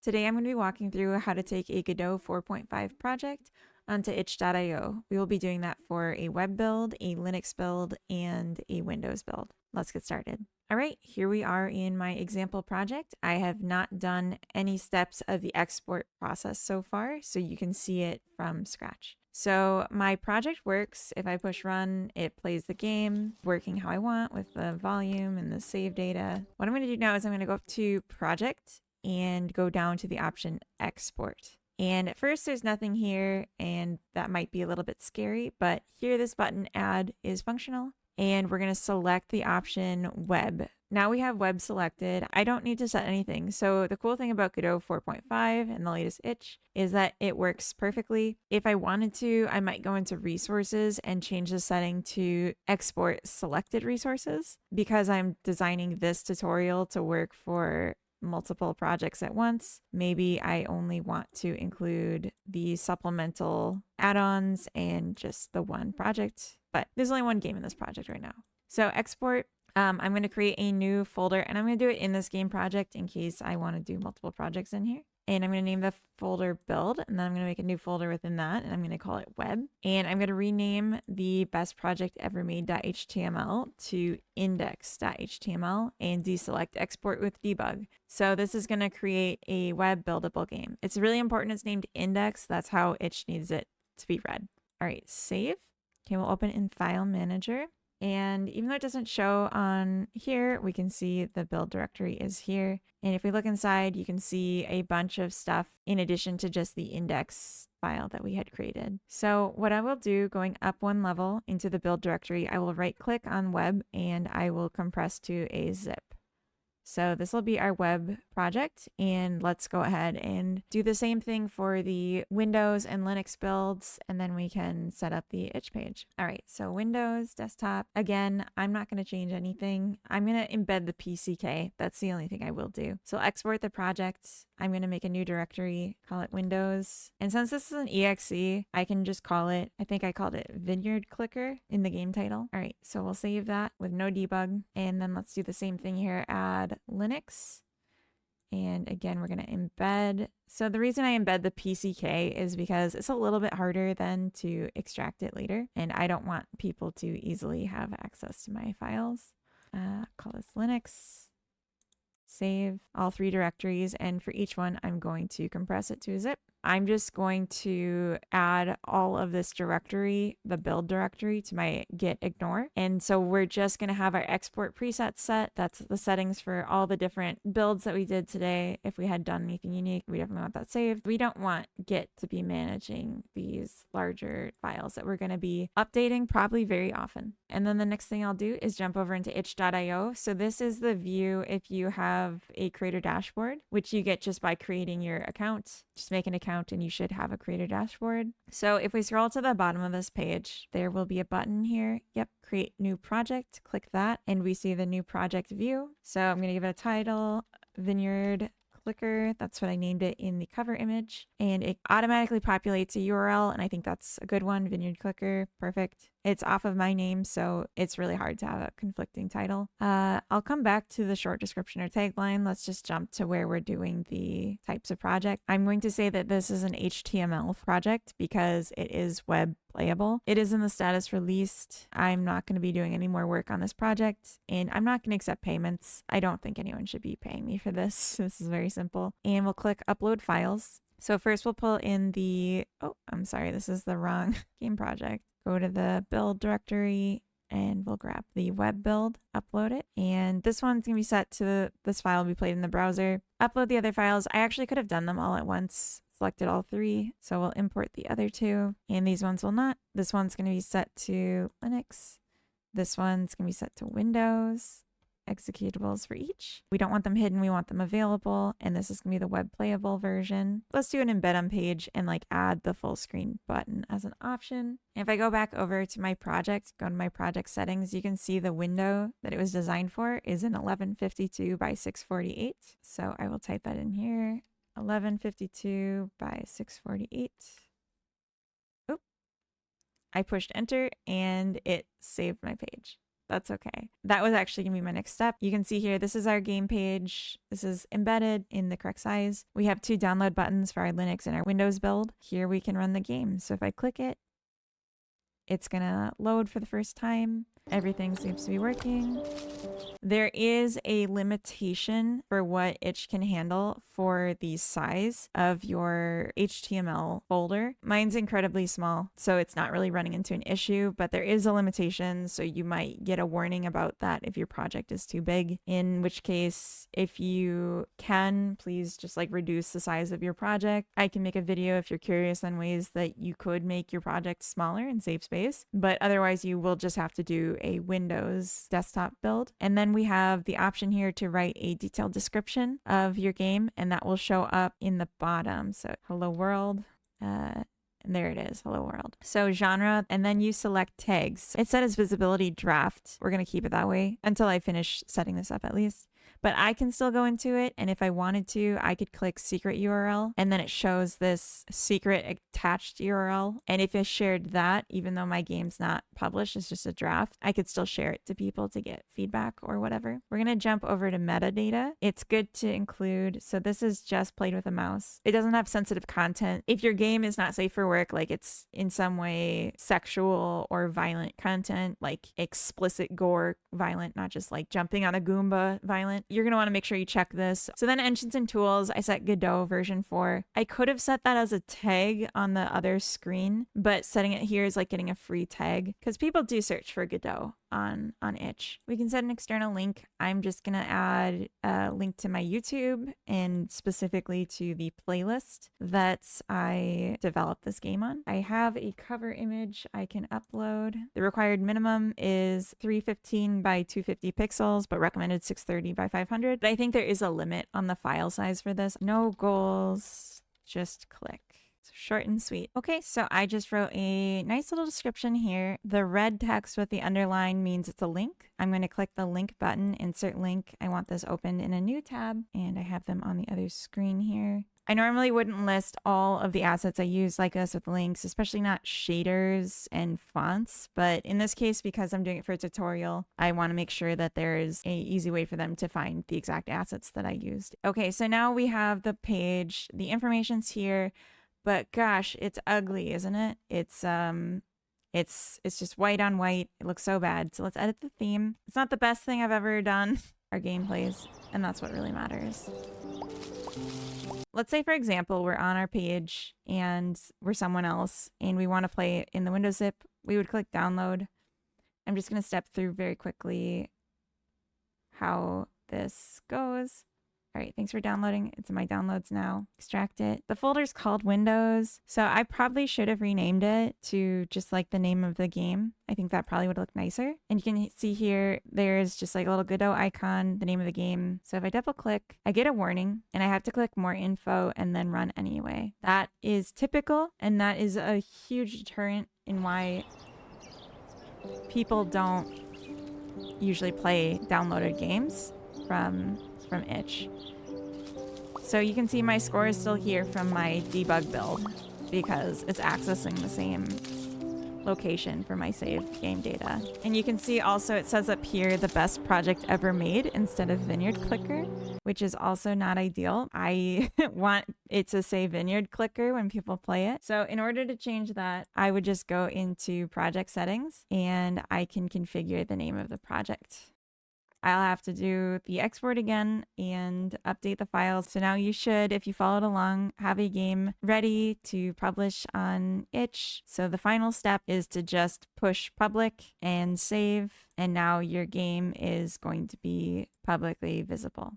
Today I'm going to be walking through how to take a Godot 4.5 project onto itch.io. We will be doing that for a web build, a Linux build, and a Windows build. Let's get started. All right, here we are in my example project. I have not done any steps of the export process so far, so you can see it from scratch. So my project works. If I push run, it plays the game, working how I want with the volume and the save data. What I'm going to do now is I'm going to go up to project and go down to the option export. And at first there's nothing here, and that might be a little bit scary, but here this button add is functional, and we're going to select the option web. Now we have web selected. I don't need to set anything. So the cool thing about Godot 4.5 and the latest itch is that it works perfectly. If I wanted to, I might go into resources and change the setting to export selected resources, because I'm designing this tutorial to work for multiple projects at once. Maybe I only want to include the supplemental add-ons and just the one project, but there's only one game in this project right now. So export, I'm going to create a new folder, and I'm going to do it in this game project in case I want to do multiple projects in here. And I'm going to name the folder build, and then I'm going to make a new folder within that, and I'm going to call it web. And I'm going to rename the best project ever made.html to index.html and deselect export with debug. So this is going to create a web buildable game. It's really important it's named index. That's how itch needs it to be read. All right, save. Okay, we'll open in file manager. And even though it doesn't show on here, we can see the build directory is here. And if we look inside, you can see a bunch of stuff in addition to just the index file that we had created. So what I will do, going up one level into the build directory, I will right click on web and I will compress to a zip. So this will be our web project, and let's go ahead and do the same thing for the Windows and Linux builds, and then we can set up the itch page. All right, so Windows, desktop. Again, I'm not going to change anything. I'm going to embed the PCK. That's the only thing I will do. So I'll export the project. I'm going to make a new directory, call it Windows. And since this is an exe, I can just call it, I think I called it Vineyard Clicker in the game title. All right, so we'll save that with no debug. And then let's do the same thing here, add Linux. And again, we're going to embed. So the reason I embed the PCK is because it's a little bit harder than to extract it later. And I don't want people to easily have access to my files. Call this Linux. Save all three directories, and for each one I'm going to compress it to a zip. I'm just going to add all of this directory, the build directory, to my git ignore. And so we're just going to have our export presets set. That's the settings for all the different builds that we did today. If we had done anything unique, we definitely want that saved. We don't want git to be managing these larger files that we're going to be updating probably very often. And then the next thing I'll do is jump over into itch.io. So this is the view if you have a creator dashboard, which you get just by creating your account. Just make an account and you should have a creator dashboard. So if we scroll to the bottom of this page, there will be a button here. Yep, create new project. Click that and we see the new project view. So I'm going to give it a title, Vineyard Clicker. That's what I named it in the cover image. And it automatically populates a URL, and I think that's a good one, Vineyard Clicker. Perfect. It's off of my name, so it's really hard to have a conflicting title. I'll come back to the short description or tagline. Let's just jump to where we're doing the types of project. I'm going to say that this is an HTML project because it is web playable. It is in the status released. I'm not going to be doing any more work on this project, and I'm not going to accept payments. I don't think anyone should be paying me for this. This is very simple. And we'll click upload files. So first we'll pull in the, oh, I'm sorry, this is the wrong game project. Go to the build directory and we'll grab the web build, upload it. And this one's going to be set to this file will be played in the browser. Upload the other files. I actually could have done them all at once. Selected all three. So we'll import the other two, and these ones will not. This one's going to be set to Linux. This one's going to be set to Windows. Executables for each. We don't want them hidden, we want them available, and this is gonna be the web playable version. Let's do an embed on page and like add the full screen button as an option. And if I go back over to my project, go to my project settings, you can see the window that it was designed for is in 1152 by 648. So I will type that in here, 1152 by 648. Oop. I pushed enter and it saved my page. That's okay. That was actually going to be my next step. You can see here, this is our game page. This is embedded in the correct size. We have 2 download buttons for our Linux and our Windows build. Here we can run the game. So if I click it, it's going to load for the first time. Everything seems to be working. There is a limitation for what itch can handle for the size of your HTML folder. Mine's incredibly small, so it's not really running into an issue, but there is a limitation, so you might get a warning about that if your project is too big, in which case, if you can, please just like reduce the size of your project. I can make a video if you're curious on ways that you could make your project smaller and save space, but otherwise you will just have to do a Windows desktop build. And then we have the option here to write a detailed description of your game, and that will show up in the bottom. So hello world, and there it is, hello world. So genre, and then you select tags. It said as visibility draft. We're going to keep it that way until I finish setting this up at least. But I can still go into it, and if I wanted to, I could click secret URL, and then it shows this secret attached URL. And if I shared that, even though my game's not published, it's just a draft, I could still share it to people to get feedback or whatever. We're going to jump over to metadata. It's good to include, so this is just played with a mouse. It doesn't have sensitive content. If your game is not safe for work, like it's in some way sexual or violent content, like explicit gore violent, not just like jumping on a Goomba violent, you're going to want to make sure you check this. So then engines and tools, I set Godot version 4. I could have set that as a tag on the other screen, but setting it here is like getting a free tag because people do search for Godot on itch. We can set an external link. I'm just going to add a link to my YouTube and specifically to the playlist that I developed this game on. I have a cover image I can upload. The required minimum is 315 by 250 pixels, but recommended 630 by 500. But I think there is a limit on the file size for this. No goals, just click. Short and sweet. Okay, so I just wrote a nice little description here. The red text with the underline means it's a link. I'm going to click the link button, insert link. I want this opened in a new tab, and I have them on the other screen here. I normally wouldn't list all of the assets I use like this with links, especially not shaders and fonts. But in this case, because I'm doing it for a tutorial, I want to make sure that there's an easy way for them to find the exact assets that I used. Okay, so now we have the page. The information's here. But gosh, it's ugly, isn't it? It's just white on white. It looks so bad. So let's edit the theme. It's not the best thing I've ever done. Our gameplays, and that's what really matters. Let's say, for example, we're on our page and we're someone else and we want to play it in the Windows zip. We would click download. I'm just going to step through very quickly how this goes. All right, thanks for downloading. It's in my downloads now. Extract it. The folder's called Windows, so I probably should have renamed it to just like the name of the game. I think that probably would look nicer. And you can see here, there's just like a little Godot icon, the name of the game. So if I double click, I get a warning and I have to click more info and then run anyway. That is typical, and that is a huge deterrent in why people don't usually play downloaded games from itch. So you can see my score is still here from my debug build because it's accessing the same location for my saved game data. And you can see also it says up here the best project ever made instead of Vineyard Clicker, which is also not ideal. I want it to say Vineyard Clicker when people play it. So in order to change that, I would just go into project settings and I can configure the name of the project. I'll have to do the export again and update the files. So now you should, if you followed along, have a game ready to publish on itch. So the final step is to just push public and save. And now your game is going to be publicly visible.